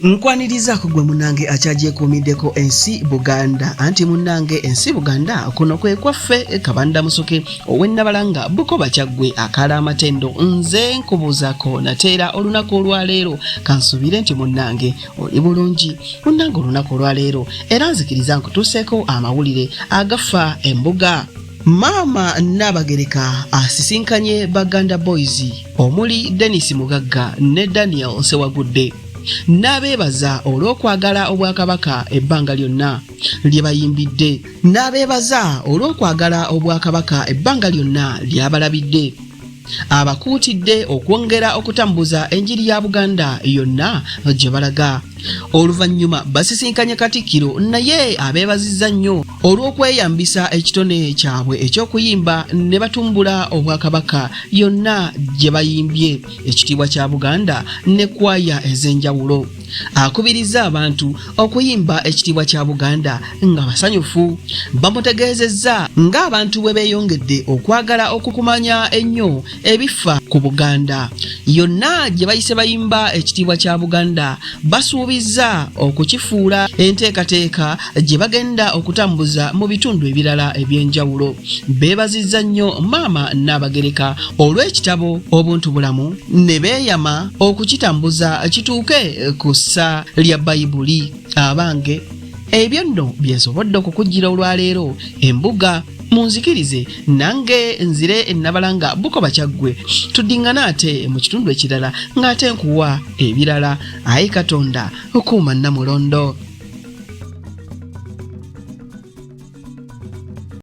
Nkwaniriza kugwe munange akyagyekumideko ensi Buganda anti munange ensi Buganda kuno kwe kwaffe kabanda musoke owennabalanga Bukoba Kyaggwe akala amatendo nze nkubuuzako nateera olunaku olwaleero kansubire nti munange oli bulungi munange olunaku olwaleero era nzikiriza nkutuuseeko amawulire agafa Embuga. Maama Nabagereka asisinkanye Baganda Boys omuli Dennis Mugagga ne Daniel Sewagudde n'abeebaza olw'okwagala obwakabaka ebbanga lyonna lye bayimbidde n'abeebaza olw'okwagala obwakabaka ebbanga lyonna lyabalabidde abakuutidde okwongera okutambuza enjiri ya Buganda yonna gye balaga. Oluvannyuma basisinkanye Katikkiro naye abeebazizza nnyo olw'okweyambisa ekitone kyabwe eky'okuyimba ne batumbula obwakabaka yonna gye bayimbye ekitiibwa kya Buganda ne kwaya ez'enjawulo. Akubiriza abantu okuyimba ekitiibwa kya Buganda nga basanyufu. Bamutegeezezza ng'abantu bwe beeyongedde okwagala okukumanya ennyo ebifa ku Buganda yonna gye bayise bayimba ekitiibwa kya Buganda basuubizza okukifuula enteekateeka gye bagenda okutambuza mu bitundu ebirala eby'enjawulo. Beebazizza nnyo Maama Nabagereka olw'ekitabo Obuntubulamu ne beeyama okukitambuza kituuke ku ssa lya Bayibuli. Abange ebyo nno byensobodde okukujjira olwaleero Embuga. Munzikirize nange nzire Nabalanga Bukoba Kyaggwe tuddingana ate mu kitundu ekirala ng'ate nkuwa ebirala. Ayi Katonda okuuma Namulondo.